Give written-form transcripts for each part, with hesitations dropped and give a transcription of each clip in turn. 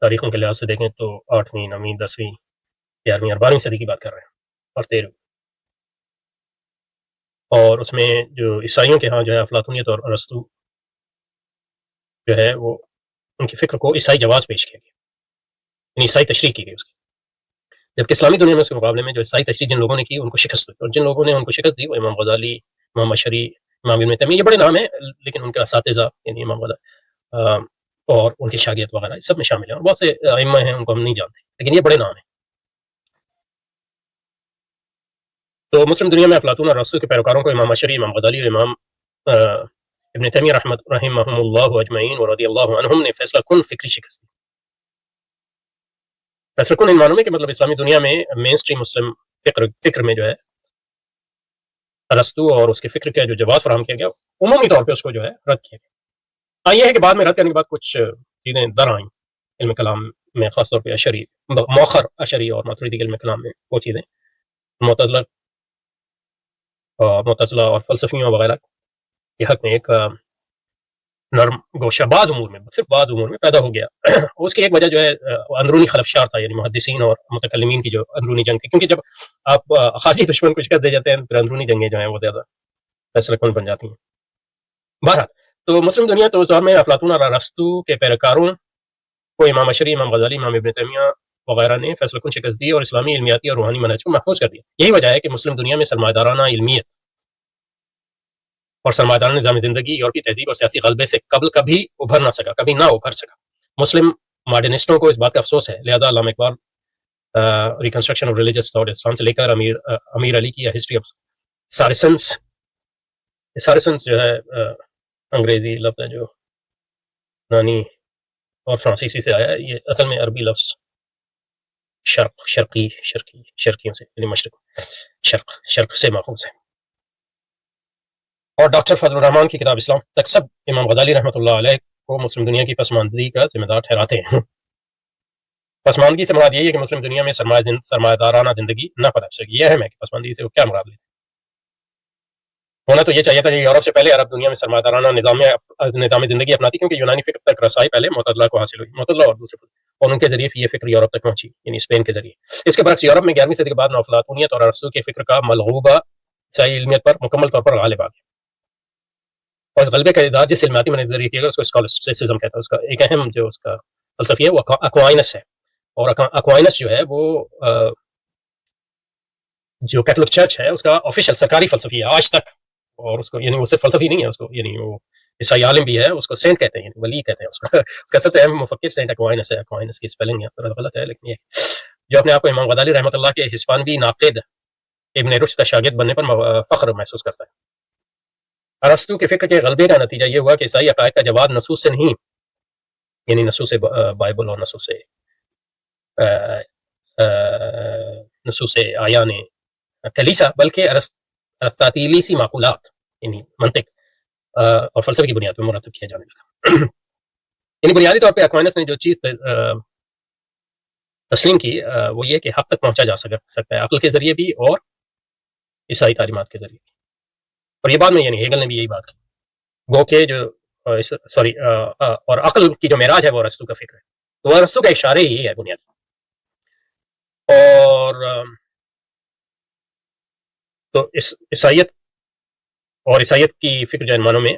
تاریخوں کے لحاظ سے دیکھیں تو 8ویں 9ویں 10ویں 11ویں اور 12ویں صدی کی بات کر رہے ہیں، اور 13ویں. اور اس میں جو عیسائیوں کے ہاں جو ہے افلاطونیت اور ارسطو جو ہے وہ ان کی فکر کو عیسائی جواز پیش کیا گیا، یعنی عیسائی تشریح کی گئی اس کی. جبکہ اسلامی دنیا میں اس کے مقابلے میں جو عیسائی تشریح جن لوگوں نے کی ان کو شکست دی، اور جن لوگوں نے ان کو شکست دی وہ امام غزالی، امام اشعری، امام ابن تیمیہ، یہ بڑے نام ہیں لیکن ان کے اساتذہ یعنی امام غزالی اور ان کے شاگرد وغیرہ سب میں شامل ہیں، اور بہت سے ائمہ ہیں ان کو ہم نہیں جانتے لیکن یہ بڑے نام ہیں. تو مسلم دنیا میں افلاطون اور ارسطو کے پیروکاروں کو امام اشعری، امام غزالی اور امام ابن تیمیہ رحمہم اللہ اجمعین و رضی اللہ عنہم نے فیصلہ کن فکری شکست دی. فیصلہ کن ان معنوں میں کہ مطلب اسلامی دنیا میں مین سٹریم مسلم فکر میں جو ہے ارسطو اور اس کے فکر کا جو جواز فراہم کیا گیا عمومی طور پہ اس کو جو ہے رد کیا گیا. یہ ہے کہ بعد میں رد کرنے کے بعد کچھ چیزیں در آئیں علم کلام میں، خاص طور پہ اشعری، مؤخر اشعری اور ماتریدی کے علم کلام میں وہ چیزیں معتزلہ اور فلسفیوں وغیرہ کے حق میں ایک نرم گوشہ بعض امور میں، صرف بعض امور میں پیدا ہو گیا. اس کی ایک وجہ جو ہے اندرونی خلفشار تھا، یعنی محدثین اور متکلمین کی جو اندرونی جنگ تھی، کیونکہ جب آپ خارجی دشمن کو شکست دے جاتے ہیں پھر اندرونی جنگیں جو ہیں وہ زیادہ فیصلہ کن بن جاتی ہیں. بہرحال تو مسلم دنیا تو اس دور میں افلاطون اور ارسطو کے پیروکاروں کو امام اشعری، امام غزالی، امام ابن تیمیہ وغیرہ نے فیصلہ کن شکست دی اور اسلامی علمیاتی اور روحانی منہج کو محفوظ کر دیا. یہی وجہ ہے کہ مسلم دنیا میں سرمایہ دارانہ علمیت اور سرمایہ دارانہ نظام زندگی یورپی تہذیب اور سیاسی غلبے سے قبل کبھی ابھر نہ سکا، کبھی نہ ابھر سکا. مسلم ماڈرنسٹوں کو اس بات کا افسوس ہے، لہذا Allama Iqbal reconstruction of religious thought اسلام سے لے کر امیر علی کی ہسٹری آف سارسنس جو ہے انگریزی لفظ ہے جو یونانی اور فرانسیسی سے آیا ہے، یہ اصل میں عربی لفظ شرقیوں سے یعنی مشرق شرق سے ماخوذ ہے. اور ڈاکٹر فضل الرحمان کی کتاب اسلام تک سب امام غزالی رحمۃ اللہ علیہ کو مسلم دنیا کی پسماندگی کا ذمہ دار ٹھہراتے ہیں. پسماندگی سے مراد یہی ہے کہ مسلم دنیا میں سرمایہ دارانہ زندگی نہ پنپ سکی. یہ اہم ہے کہ پسماندگی سے وہ کیا مراد لیتے. ہونا تو یہ چاہیے تھا کہ یورپ سے پہلے عرب دنیا میں سرمایہ دارانہ نظام زندگی اپناتی، کیونکہ یونانی فکر تک رسائی پہلے معتزلہ کو حاصل ہوئی، معتزلہ اور دوسرے اور ان کے ذریعے یہ فکر یورپ تک پہنچی، یعنی اسپین کے ذریعے. اس کے برعکس یورپ میں 11ویں صدی کے بعد افلاطونیت اور ارسطو کے فکر کا ملغوبہ عیسائی علمیت پر مکمل طور پر غالب آ گیا. اور اس غلبے کا اظہار جس علمیاتی میں ذریعے کیا گیا اس کو اسکالسٹسزم کہتا ہے. اس کا ایک اہم جو اس کا فلسفی ہے وہ اکوائنس ہے، اور اکوائنس جو ہے وہ جو کیتھولک چرچ ہے اس کا آفیشیل سرکاری فلسفی ہے آج تک. اور اس کو یعنی وہ صرف فلسفی نہیں ہے، اس کو یعنی وہ عیسائی عالم بھی ہے، اس کو سینٹ کہتے ہیں، یعنی ولی کہتے ہیں اس کو. اس کا سب سے اہم مفکر سینٹ اکوائنس ہے. اکوائنس کی اسپیلنگ غلط ہے لیکن یہ جو اپنے آپ کو امام غزالی رحمۃ اللہ کے ہسپانوی ناقد ابن رشد کا شاگرد بننے پر فخر محسوس کرتا ہے. ارسطو کے فکر کے غلبے کا نتیجہ یہ ہوا کہ عیسائی عقائد کا جواب نصوص سے نہیں، یعنی نصوص بائبل اور نصوص آیان کلیسا، بلکہ ارسطاطیلیسی معقولات یعنی منطق اور فلسفے کی بنیاد پر مرتب کیا جانے لگا. یعنی بنیادی طور پہ اکوائنس نے جو چیز تسلیم کی وہ یہ کہ حق تک پہنچا جا سکتا ہے عقل کے ذریعے بھی اور عیسائی تعلیمات کے ذریعے بھی. اور یہ بعد میں یعنی ہیگل نے بھی یہی بات کی، گو کہ جو اور عقل کی جو معراج ہے وہ ارسطو کا فکر ہے. تو ارسطو کا اشارے ہی ہے بنیادی. اور تو عیسائیت کی فکر جو معنوں میں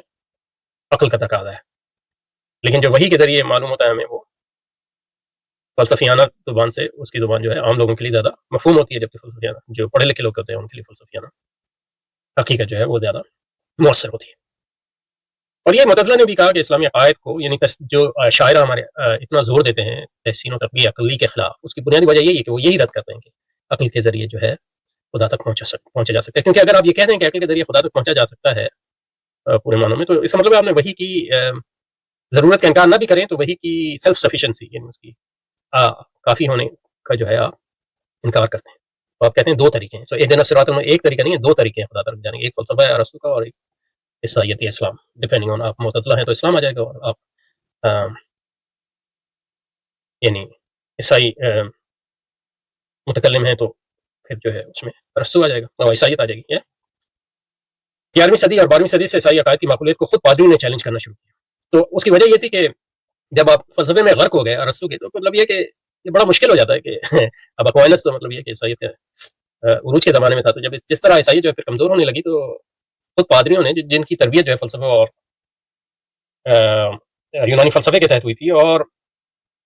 عقل کا تقاضا ہے، لیکن جو وحی کے ذریعے معلوم ہوتا ہے ہمیں وہ فلسفیانہ زبان سے، اس کی زبان جو ہے عام لوگوں کے لیے زیادہ مفہوم ہوتی ہے، جبکہ فلسفیانہ جو پڑھے لکھے لوگ ہوتے ہیں ان کے لیے فلسفیانہ حقیقت جو ہے وہ زیادہ مؤثر ہوتی ہے. اور یہ معتزلہ نے بھی کہا کہ اسلامی عقائد کو یعنی جو شاعرہ ہمارے اتنا زور دیتے ہیں تحسین و تقویہ عقلی کے خلاف، اس کی بنیادی وجہ یہی ہے کہ وہ یہی رد کرتے ہیں کہ عقل کے ذریعے جو ہے خدا تک پہنچا جا سکتا ہے. کیونکہ اگر آپ یہ کہہ دیں کہ عقل کے ذریعے خدا تک پہنچا جا سکتا ہے پورے معنوں میں، تو اس کا مطلب آپ نے وحی کی ضرورت کا انکار نہ بھی کریں تو وحی کی سیلف سفیشنسی یعنی اس کی کافی ہونے کا جو ہے آپ انکار کرتے ہیں. تو آپ کہتے ہیں دو طریقے ہیں. تو اہدنا الصراط المستقیم ایک طریقہ نہیں ہے، دو طریقے ہیں خدا تک جانے کے. ایک فلسفہ ہے ارسطو کا اور ایک عیسائیت اسلام. ڈپینڈنگ آن آپ معتزلہ ہیں تو اسلام آ جائے گا، اور آپ یعنی عیسائی متکلم ہیں تو پھر جو ہے اس میں ارسطو آ جائے گا اور عیسائیت آ جائے گی. 11ویں صدی اور 12ویں صدی سے عیسائی عقائد کی معقولیت کو خود پادریوں نے چیلنج کرنا شروع کیا. تو اس کی وجہ یہ تھی کہ جب آپ فلسفے میں غرق ہو گئے ارسطو کے، تو مطلب یہ کہ یہ بڑا مشکل ہو جاتا ہے کہ اب اکوائنس تو مطلب یہ کہ عیسائیت کا عروج کے زمانے میں تھا، تو جب جس طرح عیسائیت جو ہے پھر کمزور ہونے لگی، تو خود پادریوں نے جن کی تربیت جو ہے فلسفہ اور یونانی فلسفے کے تحت ہوئی تھی، اور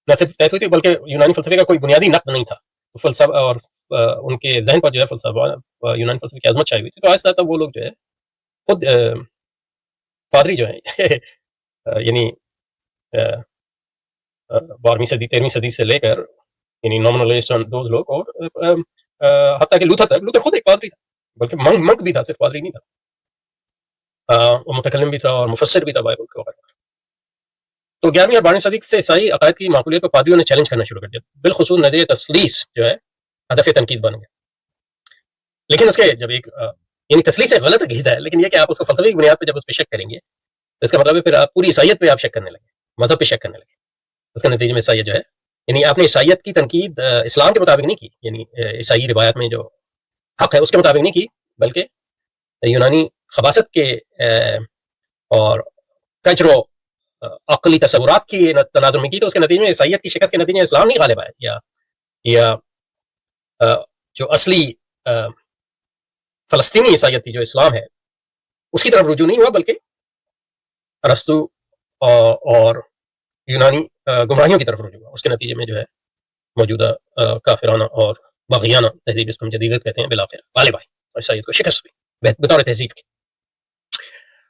نہ صرف تحت ہوئی تھی بلکہ یونانی فلسفے کا کوئی بنیادی نقد نہیں تھا، تو فلسفہ اور ان کے ذہن پر جو ہے فلسفہ یونانی فلسفے کی عظمت چھائی ہوئی تھی، تو آہستہ آہستہ وہ لوگ جو ہے خود پادری جو ہیں یعنی 12ویں صدی 13ویں صدی سے لے کر یعنی نومنلسٹ دوز لوگ، اور حتیٰ کہ لوتھر خود ایک پادری تھا، بلکہ منک بھی تھا، صرف پادری نہیں تھا، وہ متکلم بھی تھا اور مفسر بھی تھا بائبل کے وغیرہ۔ تو 11ویں اور 12ویں صدی سے عیسائی عقائد کی معقولیت کو پادریوں نے چیلنج کرنا شروع کر دیا، بالخصوص نظریہ تثلیث جو ہے ہدف تنقید بن گیا۔ لیکن اس کے جب ایک یعنی تثلیث ایک غلط عقیدہ ہے، لیکن یہ کہ آپ اس کو فلسفے کی بنیاد پہ جب اس پہ شک کریں گے تو اس کا مطلب ہے پھر آپ پوری عیسائیت پہ آپ شک کرنے لگے، مذہب پہ شک کرنے لگے۔ اس کے نتیجے میں عیسائیت جو ہے یعنی آپ نے عیسائیت کی تنقید اسلام کے مطابق نہیں کی، یعنی عیسائی روایت میں جو حق ہے اس کے مطابق نہیں کی، بلکہ یونانی خباثت کے اور کجرو عقلی تصورات کی تناظر میں کی، تو اس کے نتیجے میں عیسائیت کی شکست کے نتیجے میں اسلام نہیں غالب آیا، یا جو اصلی فلسطینی عیسائیت تھی جو اسلام ہے اس کی طرف رجوع نہیں ہوا، بلکہ ارسطو اور یونانی گمراہیوں کی طرف رجوع ہوا۔ اس کے نتیجے میں جو ہے موجودہ کافرانہ اور باغیانہ تہذیب، اس کو ہم جدیدت کہتے ہیں، بالآخر غالب آئی اور عیسائیت کو شکست ہوئی بطور تہذیب کی۔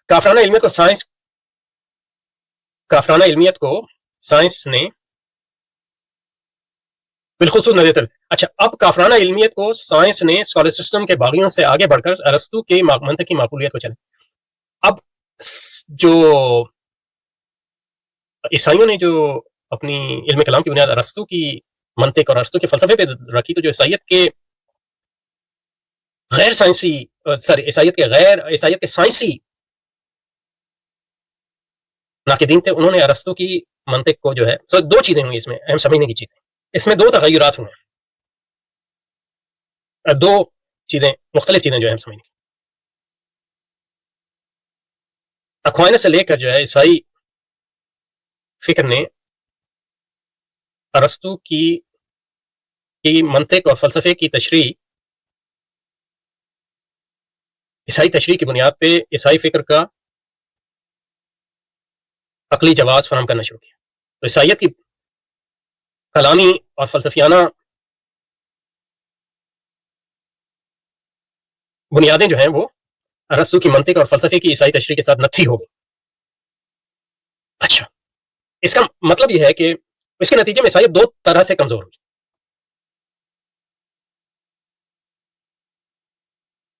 کافرانہ علمیت کو سائنس نے بالخصوص نظر اچھا اب کافرانہ علمیت کو سائنس نے اسکالر سسٹم کے باغیوں سے آگے بڑھ کر ارسطو کے منطق کی معقولیت کو چلے۔ اب جو عیسائیوں نے جو اپنی علم کلام کی بنیاد ارسطو کی منطق اور ارسطو کے فلسفے پہ رکھی، تو جو عیسائیت کے غیر سائنسی عیسائیت کے سائنسی ناقدین تھے، انہوں نے ارسطو کی منطق کو جو ہے دو چیزیں ہوئی اس میں اہم سمجھنے کی چیزیں، اس میں دو تغیرات ہوئے ہیں، دو چیزیں مختلف چیزیں جو اہم سمجھنے کی۔ اکوائنس سے لے کر جو ہے عیسائی فکر نے ارسطو کی منطق اور فلسفے کی تشریح، عیسائی تشریح کی بنیاد پہ عیسائی فکر کا عقلی جواز فراہم کرنا شروع کیا۔ تو عیسائیت کی کلامی اور فلسفیانہ بنیادیں جو ہیں وہ ارسطو کی منطق اور فلسفے کی عیسائی تشریح کے ساتھ نتھی ہو گئی۔ اچھا، اس کا مطلب یہ ہے کہ اس کے نتیجے میں عیسائیت دو طرح سے کمزور ہوئی۔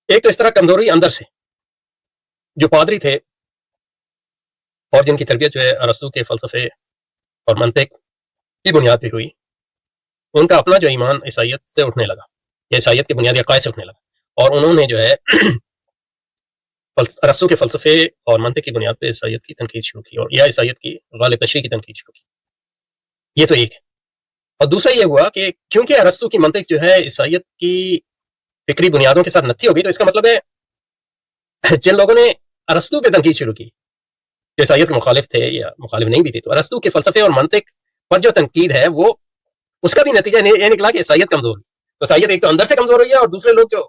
ایک تو اس طرح کمزور ہوئی اندر سے، جو پادری تھے اور جن کی تربیت جو ہے ارسطو کے فلسفے اور منطق کی بنیاد پہ ہوئی، ان کا اپنا جو ایمان عیسائیت سے اٹھنے لگا، یا عیسائیت کے بنیادی عقائد سے اٹھنے لگا، اور انہوں نے جو ہے ارسطو کے فلسفے اور منطق کی بنیاد پہ عیسائیت کی تنقید شروع کی، اور یا عیسائیت کی غالب تشریح کی تنقید شروع کی۔ یہ تو ایک ہے۔ اور دوسرا یہ ہوا کہ کیونکہ ارسطو کی منطق جو ہے عیسائیت کی فکری بنیادوں کے ساتھ نتھی ہو گئی، تو اس کا مطلب ہے جن لوگوں نے ارسطو پہ تنقید شروع کی، جو عیسائیت کے مخالف تھے یا مخالف نہیں بھی تھے، تو ارسطو کے فلسفے اور منطق پر جو تنقید ہے وہ اس کا بھی نتیجہ یہ نکلا کہ عیسائیت کمزور ہوئی۔ تو عیسائیت ایک تو اندر سے کمزور ہوئی ہے، اور دوسرے لوگ جو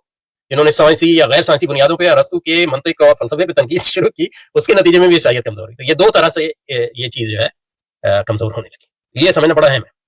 جنہوں نے سائنسی یا غیر سائنسی بنیادوں پہ ارسطو کے منطق اور فلسفے پہ تنقید شروع کی، اس کے نتیجے میں بھی عیسائیت کمزور ہوئی۔ تو یہ دو طرح سے یہ چیز جو ہے کمزور ہونے لگی۔ یہ سمجھنا بڑا اہم ہے۔